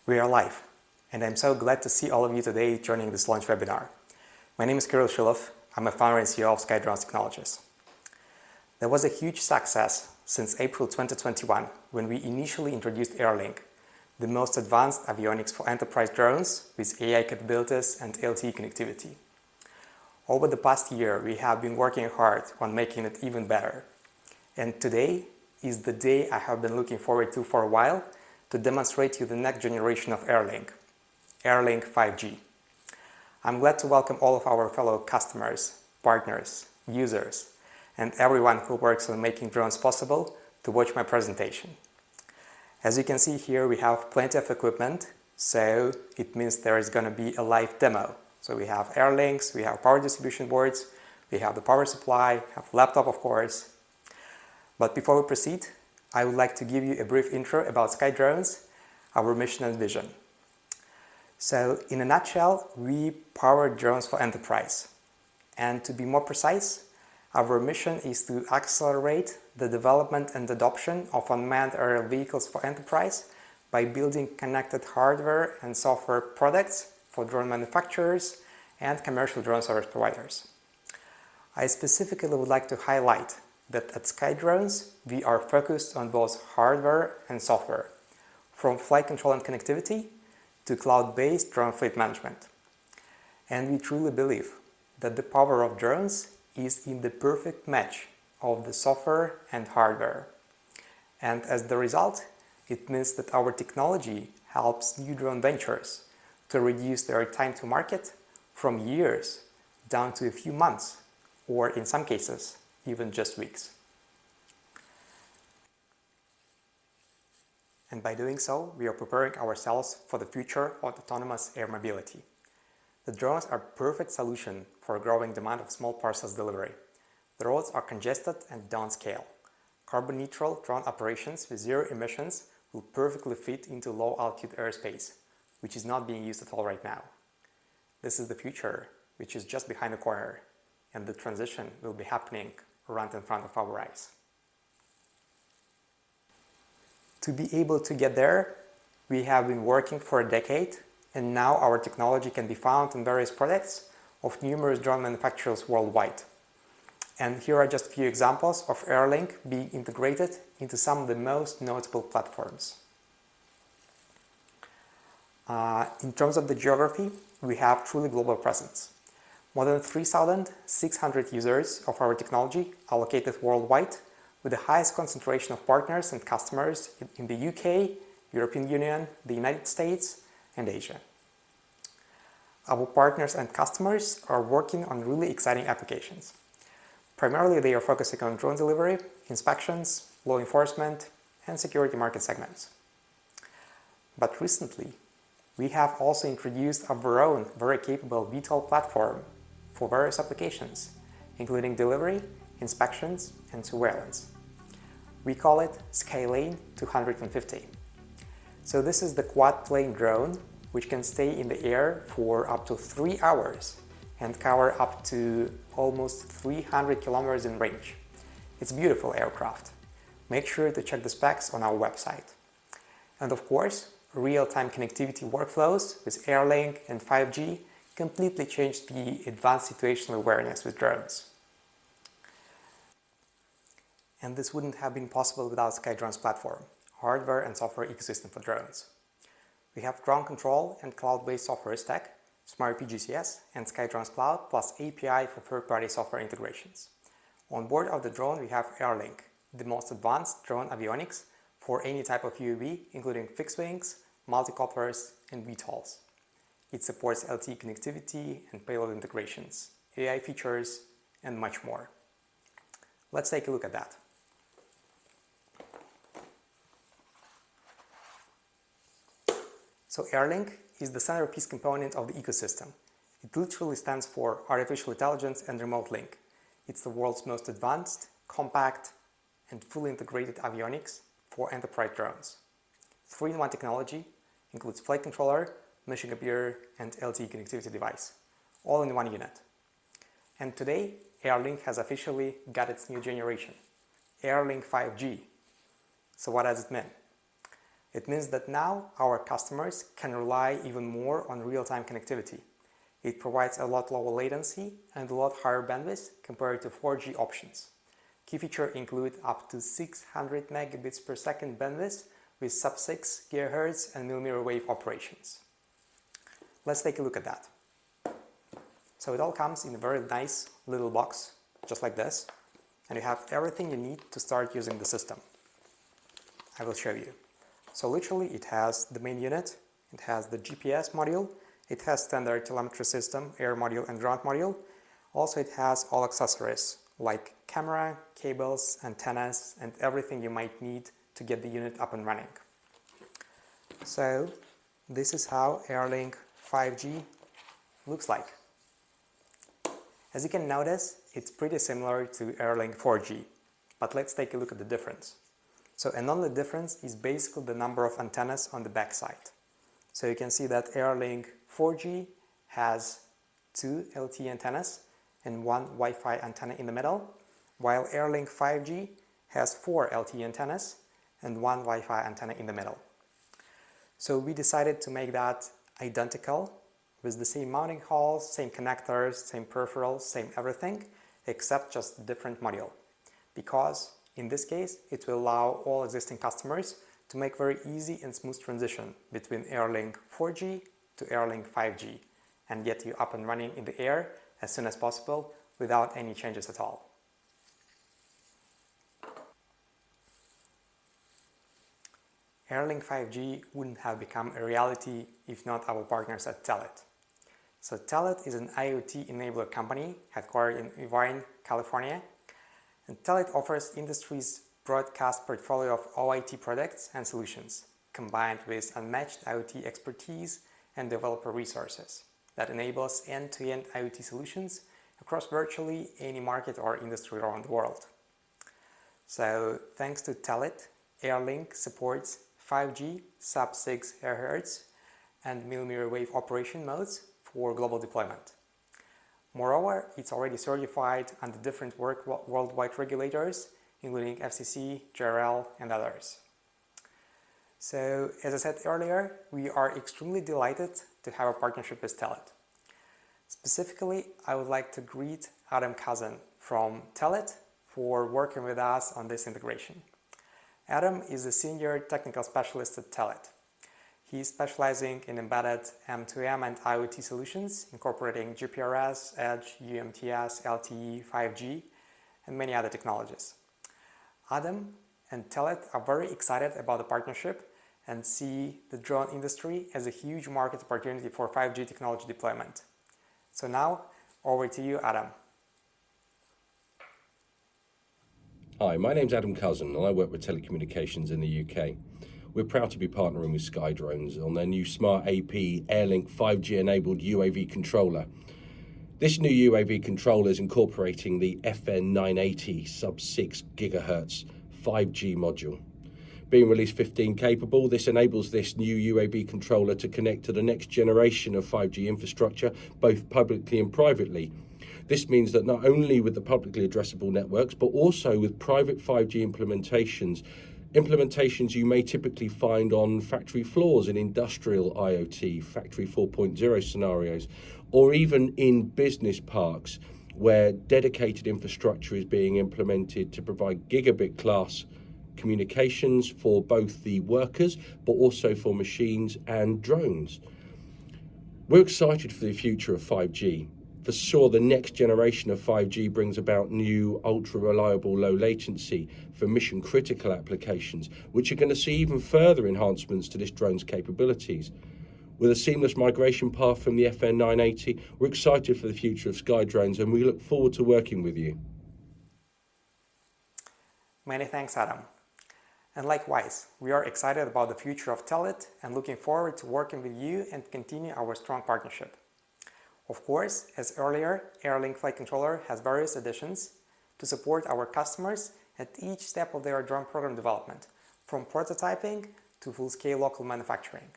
We are live, and I'm so glad to see all of you today joining this launch webinar. My name is Kirill Shilov. I'm a founder and CEO of SkyDrones Technologies. There was a huge success since April 2021 when we initially introduced AIRLink, the most advanced avionics for enterprise drones with AI capabilities and LTE connectivity. Over the past year, we have been working hard on making it even better. And today is the day I have been looking forward to for a while to demonstrate to you the next generation of AIRLink, AIRLink 5G. I'm glad to welcome all of our fellow customers, partners, users, and everyone who works on making drones possible to watch my presentation. As you can see here, we have plenty of equipment, so it means there is going to be a live demo. So we have AIRLinks, we have power distribution boards, we have the power supply, have laptop of course. But before we proceed, I would like to give you a brief intro about SkyDrones, our mission and vision. So in a nutshell, we power drones for enterprise. And to be more precise, our mission is to accelerate the development and adoption of unmanned aerial vehicles for enterprise by building connected hardware and software products for drone manufacturers and commercial drone service providers. I specifically would like to highlight that at SkyDrones, we are focused on both hardware and software, from flight control and connectivity to cloud-based drone fleet management. And we truly believe that the power of drones is in the perfect match of the software and hardware. And as the result, it means that our technology helps new drone ventures to reduce their time to market from years down to a few months, or in some cases, even just weeks. And by doing so, we are preparing ourselves for the future of autonomous air mobility. The drones are a perfect solution for a growing demand of small parcels delivery. The roads are congested and don't scale. Carbon-neutral drone operations with zero emissions will perfectly fit into low-altitude airspace, which is not being used at all right now. This is the future, which is just behind the corner, and the transition will be happening right in front of our eyes. To be able to get there, we have been working for a decade, and now our technology can be found in various products of numerous drone manufacturers worldwide. And here are just a few examples of AIRLink being integrated into some of the most notable platforms. In terms of the geography, we have truly global presence. More than 3,600 users of our technology are located worldwide, with the highest concentration of partners and customers in the UK, European Union, the United States, and Asia. Our partners and customers are working on really exciting applications. Primarily, they are focusing on drone delivery, inspections, law enforcement, and security market segments. But recently, we have also introduced our own very capable VTOL platform for various applications, including delivery, inspections, and surveillance. We call it Skylane 250. So this is the quad-plane drone which can stay in the air for up to 3 hours and cover up to almost 300 kilometers in range. It's a beautiful aircraft. Make sure to check the specs on our website. And of course, real-time connectivity workflows with AIRLink and 5G completely changed the advanced situational awareness with drones. And this wouldn't have been possible without SkyDrones platform, hardware and software ecosystem for drones. We have ground control and cloud-based software stack, Smart PGCS and SkyDrones Cloud, plus API for third-party software integrations. On board of the drone, we have AIRLink, the most advanced drone avionics for any type of UAV, including fixed wings, multicopters, and VTOLs. It supports LTE connectivity and payload integrations, AI features, and much more. Let's take a look at that. So AIRLink is the centerpiece component of the ecosystem. It literally stands for Artificial Intelligence and Remote Link. It's the world's most advanced, compact, and fully integrated avionics for enterprise drones. 3-in-1 technology includes flight controller, mission computer, and LTE connectivity device, all in one unit. And today, AIRLink has officially got its new generation, AIRLink 5G. So what does it mean? It means that now our customers can rely even more on real-time connectivity. It provides a lot lower latency and a lot higher bandwidth compared to 4G options. Key features include up to 600 megabits per second bandwidth with sub-6 GHz and millimeter wave operations. Let's take a look at that. So it all comes in a very nice little box, just like this, and you have everything you need to start using the system. I will show you. So literally it has the main unit, it has the GPS module, it has standard telemetry system, air module and ground module. Also it has all accessories like camera, cables, antennas, and everything you might need to get the unit up and running. So this is how AIRLink 5G looks like. As you can notice, it's pretty similar to AIRLink 4G, but let's take a look at the difference. So an only difference is basically the number of antennas on the back side. So you can see that AIRLink 4G has 2 LTE antennas and 1 Wi-Fi antenna in the middle, while AIRLink 5G has 4 LTE antennas and 1 Wi-Fi antenna in the middle. So we decided to make that identical with the same mounting holes, same connectors, same peripherals, same everything, except just different module. Because in this case, it will allow all existing customers to make very easy and smooth transition between AIRLink 4G to AIRLink 5G and get you up and running in the air as soon as possible without any changes at all. AIRLink 5G wouldn't have become a reality if not our partners at Telit. So Telit is an IoT enabler company headquartered in Irvine, California, and Telit offers industry's broadcast portfolio of OIT products and solutions, combined with unmatched IoT expertise and developer resources that enables end-to-end IoT solutions across virtually any market or industry around the world. So thanks to Telit, AIRLink supports 5G, sub-6 GHz and millimeter wave operation modes for global deployment. Moreover, it's already certified under different worldwide regulators, including FCC, JRL, and others. So, as I said earlier, we are extremely delighted to have a partnership with Telit. Specifically, I would like to greet Adam Kazan from Telit for working with us on this integration. Adam is a senior technical specialist at Telit. He is specializing in embedded M2M and IoT solutions, incorporating GPRS, Edge, UMTS, LTE, 5G, and many other technologies. Adam and Telit are very excited about the partnership and see the drone industry as a huge market opportunity for 5G technology deployment. So now, over to you, Adam. Hi, my name's Adam Cousin and I work with telecommunications in the UK. We're proud to be partnering with Skydrones on their new Smart AP AIRLink 5G enabled UAV controller. This new UAV controller is incorporating the FN980 sub-6 GHz 5G module. Being release 15 capable, this enables this new UAV controller to connect to the next generation of 5G infrastructure, both publicly and privately. This means that not only with the publicly addressable networks, but also with private 5G implementations you may typically find on factory floors in industrial IoT, Factory 4.0 scenarios, or even in business parks where dedicated infrastructure is being implemented to provide gigabit class communications for both the workers, but also for machines and drones. We're excited for the future of 5G. For sure, the next generation of 5G brings about new ultra-reliable low latency for mission-critical applications, which are going to see even further enhancements to this drone's capabilities. With a seamless migration path from the FN980, we're excited for the future of Skydrones and we look forward to working with you. Many thanks, Adam. And likewise, we are excited about the future of Telit and looking forward to working with you and continue our strong partnership. Of course, as earlier, AIRLink Flight Controller has various additions to support our customers at each step of their drone program development, from prototyping to full-scale local manufacturing.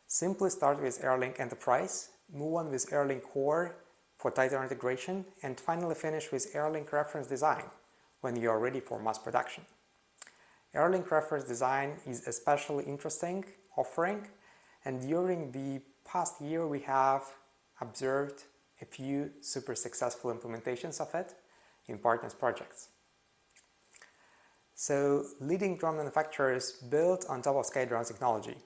Simply start with AIRLink Enterprise, move on with AIRLink Core for tighter integration, and finally finish with AIRLink Reference Design when you are ready for mass production. AIRLink reference design is especially interesting offering, and during the past year we have observed a few super successful implementations of it in partners projects. So leading drone manufacturers built on top of SkyDrone's technology,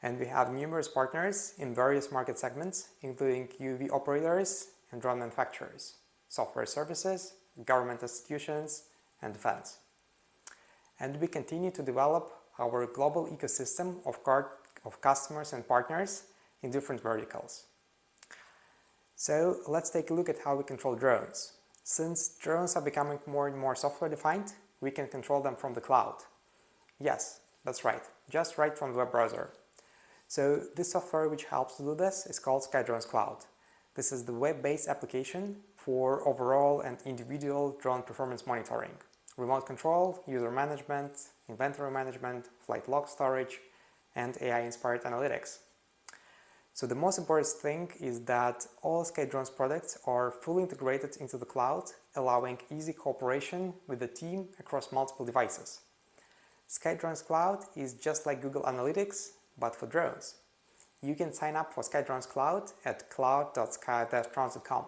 and we have numerous partners in various market segments, including UAV operators and drone manufacturers, software services, government institutions, and defense. And we continue to develop our global ecosystem of customers and partners in different verticals. So let's take a look at how we control drones. Since drones are becoming more and more software defined, we can control them from the cloud. Yes, that's right, just right from the web browser. So this software which helps to do this is called SkyDrones Cloud. This is the web-based application for overall and individual drone performance monitoring, remote control, user management, inventory management, flight log storage, and AI-inspired analytics. So the most important thing is that all SkyDrones products are fully integrated into the cloud, allowing easy cooperation with the team across multiple devices. SkyDrones Cloud is just like Google Analytics, but for drones. You can sign up for SkyDrones Cloud at cloud.sky-drones.com,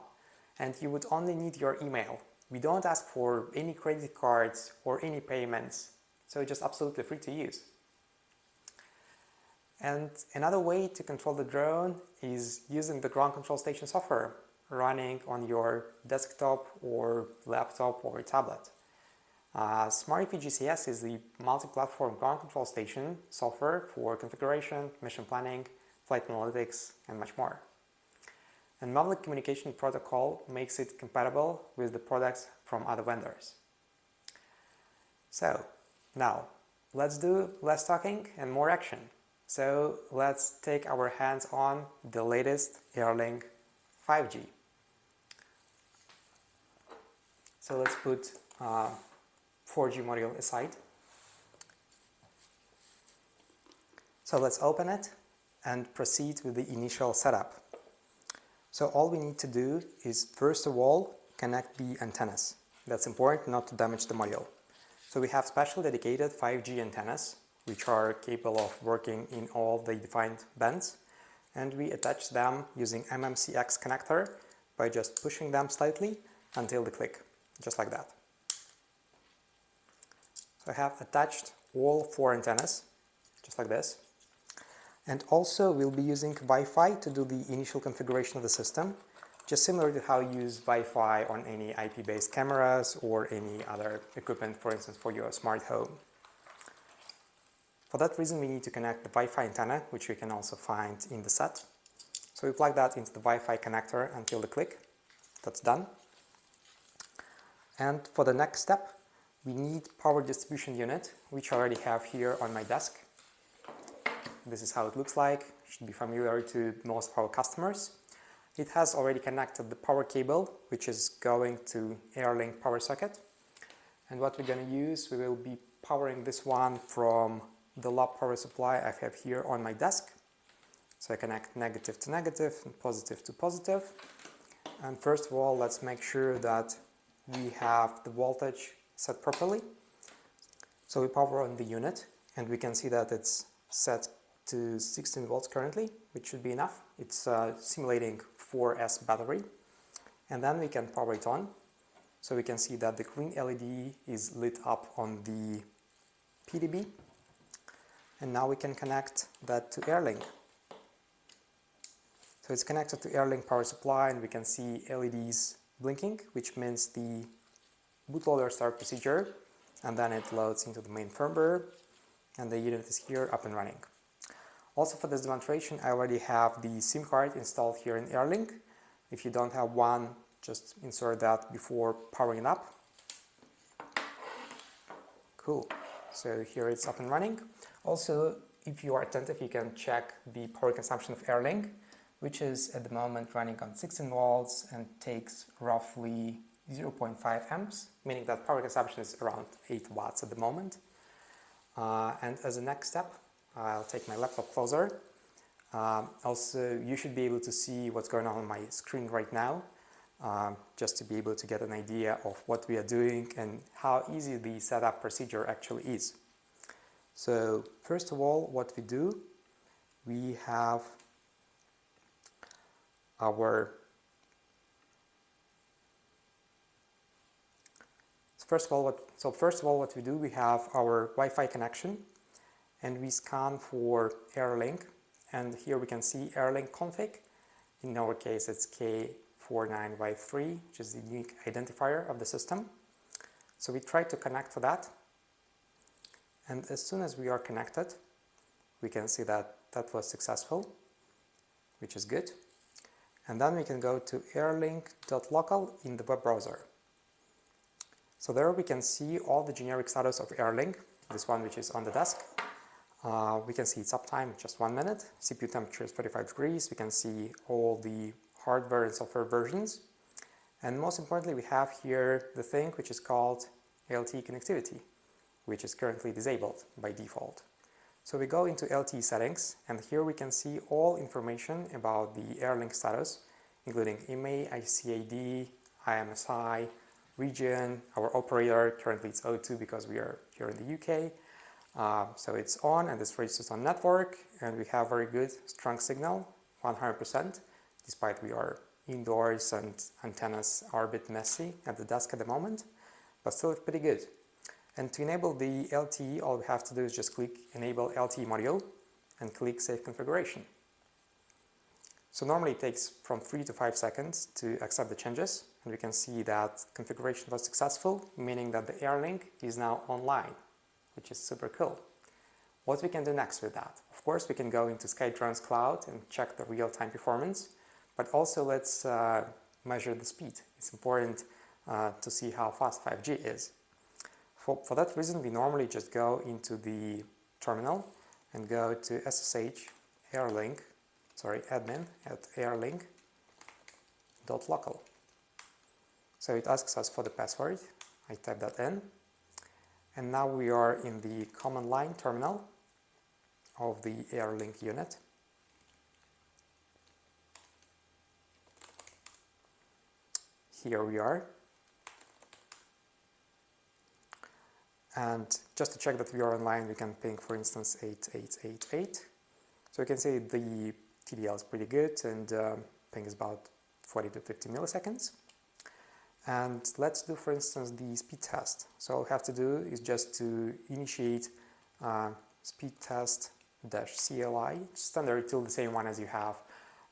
and you would only need your email. We don't ask for any credit cards or any payments, so it's just absolutely free to use. And another way to control the drone is using the ground control station software running on your desktop or laptop or tablet. SmartEV GCS is the multi-platform ground control station software for configuration, mission planning, flight analytics, and much more. And Maverick Communication Protocol makes it compatible with the products from other vendors. So now let's do less talking and more action. So let's take our hands on the latest AIRLink 5G. So let's put 4G module aside. So let's open it and proceed with the initial setup. So all we need to do is first of all connect the antennas. That's important not to damage the module. So we have special dedicated 5G antennas which are capable of working in all the defined bands, and we attach them using MMCX connector by just pushing them slightly until they click, just like that. So I have attached all 4 antennas, just like this. And also we'll be using Wi-Fi to do the initial configuration of the system, just similar to how you use Wi-Fi on any IP-based cameras or any other equipment, for instance, for your smart home. For that reason, we need to connect the Wi-Fi antenna, which we can also find in the set. So we plug that into the Wi-Fi connector until the click. That's done. And for the next step, we need power distribution unit, which I already have here on my desk. This is how it looks like. It should be familiar to most of our customers. It has already connected the power cable, which is going to AIRLink power socket. And what we're going to use, we will be powering this one from the lab power supply I have here on my desk. So I connect negative to negative and positive to positive. And first of all, let's make sure that we have the voltage set properly. So we power on the unit and we can see that it's set to 16 volts currently, which should be enough. It's simulating 4S battery. And then we can power it on. So we can see that the green LED is lit up on the PDB. And now we can connect that to AIRLink. So it's connected to AIRLink power supply and we can see LEDs blinking, which means the bootloader start procedure, and then it loads into the main firmware and the unit is here up and running. Also for this demonstration, I already have the SIM card installed here in AIRLink. If you don't have one, just insert that before powering it up. Cool. So here it's up and running. Also, if you are attentive, you can check the power consumption of AIRLink, which is at the moment running on 16 volts and takes roughly 0.5 amps, meaning that power consumption is around 8 watts at the moment. And as a next step, I'll take my laptop closer. Also, you should be able to see what's going on my screen right now, just to be able to get an idea of what we are doing and how easy the setup procedure actually is. So first of all, what we do, we have our first of all what we do, we have our Wi-Fi connection, and we scan for AIRLink, and here we can see AIRLink config. In our case, it's K49Y3, which is the unique identifier of the system. So we try to connect to that, and as soon as we are connected, we can see that that was successful, which is good. And then we can go to airlink.local in the web browser. So there we can see all the generic status of AIRLink, this one which is on the desk. We can see its uptime, just 1 minute, CPU temperature is 35 degrees, we can see all the hardware and software versions. And most importantly, we have here the thing which is called Lte connectivity, which is currently disabled by default. So we go into Lte Settings, and here we can see all information about the AIRLink status, including IMEI, ICAD, IMSI, region, our operator. Currently it's O2 because we are here in the UK. So it's on, and this registers on network, and we have very good strong signal, 100%, despite we are indoors and antennas are a bit messy at the desk at the moment, but still it's pretty good. And to enable the LTE, all we have to do is just click Enable LTE module and click Save Configuration. So normally it takes from 3 to 5 seconds to accept the changes, and we can see that configuration was successful, meaning that the AIRLink is now online, which is super cool. What we can do next with that? Of course, we can go into Skydrone's cloud and check the real-time performance, but also let's measure the speed. It's important to see how fast 5G is. For that reason, we normally just go into the terminal and go to SSH AIRLink, admin at airlink.local. So it asks us for the password. I type that in. And now we are in the command line terminal of the AIRLink unit. Here we are. And just to check that we are online, we can ping, for instance, 8888. So you can see the TDL is pretty good, and ping is about 40 to 50 milliseconds. And let's do, for instance, the speed test. So all we have to do is just to initiate speed test-CLI, standard till the same one as you have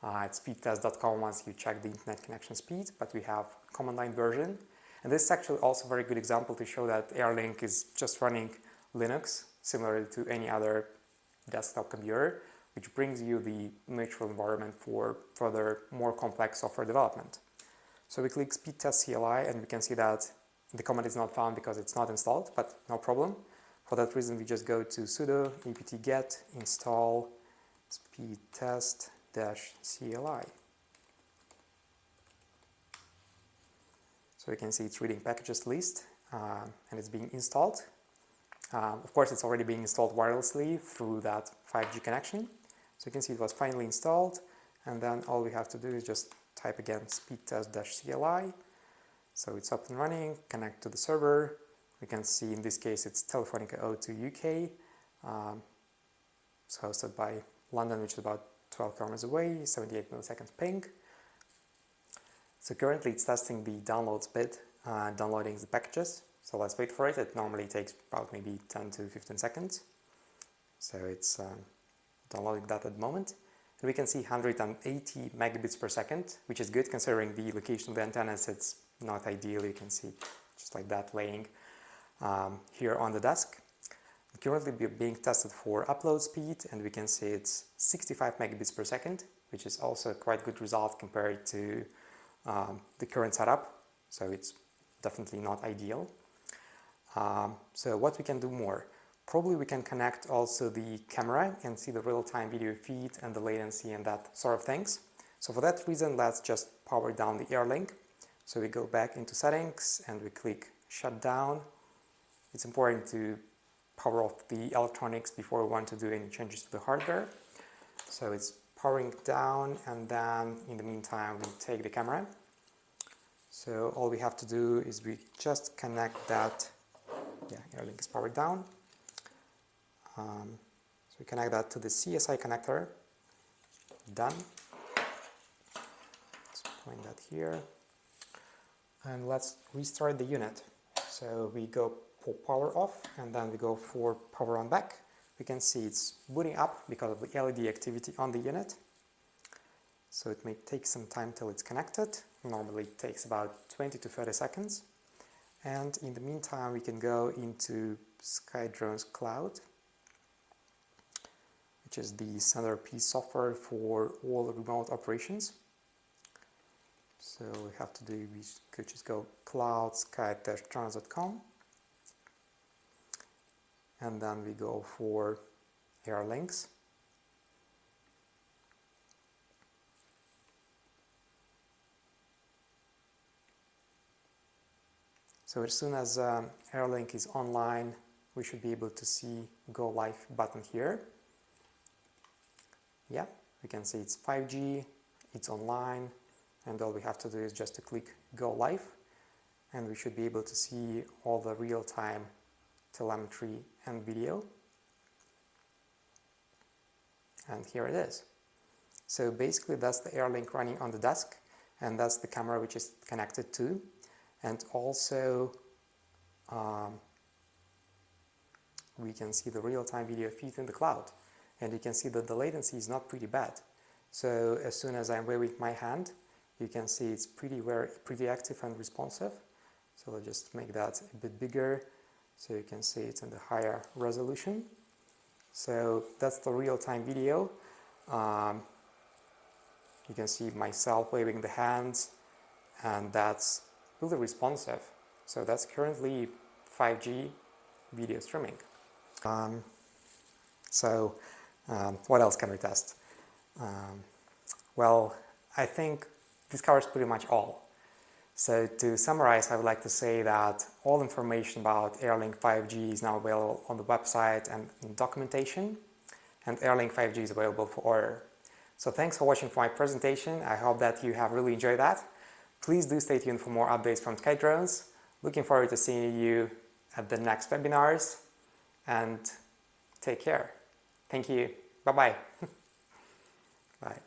at speedtest.com once you check the internet connection speed, but we have command line version. And this is actually also a very good example to show that AIRLink is just running Linux, similar to any other desktop computer, which brings you the neutral environment for further, more complex software development. So we click speed test CLI, and we can see that the command is not found because it's not installed, but no problem. For that reason, we just go to sudo apt-get install speed test-CLI. So you can see it's reading packages list, and it's being installed. Of course, it's already being installed wirelessly through that 5G connection. So you can see it was finally installed, and then all we have to do is just type again speed test-CLI. So it's up and running, connect to the server. We can see in this case it's Telefonica O2 UK. It's hosted by London, which is about 12 kilometers away, 78 milliseconds ping. So currently it's testing the download speed, downloading the packages. So let's wait for it. It normally takes about maybe 10 to 15 seconds. So it's downloading that at the moment. And we can see 180 megabits per second, which is good considering the location of the antennas. It's not ideal. You can see just like that laying here on the desk. Currently being tested for upload speed, and we can see it's 65 megabits per second, which is also a quite good result compared to the current setup. So it's definitely not ideal. So what we can do more? Probably we can connect also the camera and see the real-time video feed and the latency and that sort of things. So for that reason, let's just power down the AIRLink. So we go back into settings and we click shut down. It's important to power off the electronics before we want to do any changes to the hardware. So it's powering down, and then in the meantime we take the camera. So all we have to do is we just connect that. Yeah, AIRLink is powered down. So we connect that to the CSI connector. Done. Let's point that here. And let's restart the unit. So we go for power off and then we go for power on back. We can see it's booting up because of the LED activity on the unit. So it may take some time till it's connected. Normally it takes about 20 to 30 seconds. And in the meantime, we can go into SkyDrone's cloud, which is the centerpiece software for all remote operations. So we have to do, we could just go cloud sky-drones.com, and then we go for AIRLinks. So as soon as AIRLink is online, we should be able to see Go Live button here. Yeah, we can see it's 5G, it's online, and all we have to do is just to click Go Live, and we should be able to see all the real-time telemetry and video. And here it is. So basically that's the AIRLink running on the desk, and that's the camera which is connected to. And also we can see the real-time video feed in the cloud, and you can see that the latency is not pretty bad. So as soon as I'm waving my hand, you can see it's pretty active and responsive. So I'll just make that a bit bigger so you can see it in the higher resolution. So that's the real-time video. You can see myself waving the hands, and that's really responsive. So that's currently 5G video streaming. What else can we test? Well, I think this covers pretty much all. So to summarize, I would like to say that all information about AIRLink 5G is now available on the website and in documentation, and AIRLink 5G is available for order. So thanks for watching my presentation. I hope that you have really enjoyed that. Please do stay tuned for more updates from SkyDrones. Looking forward to seeing you at the next webinars, and take care. Thank you. Bye-bye. Bye.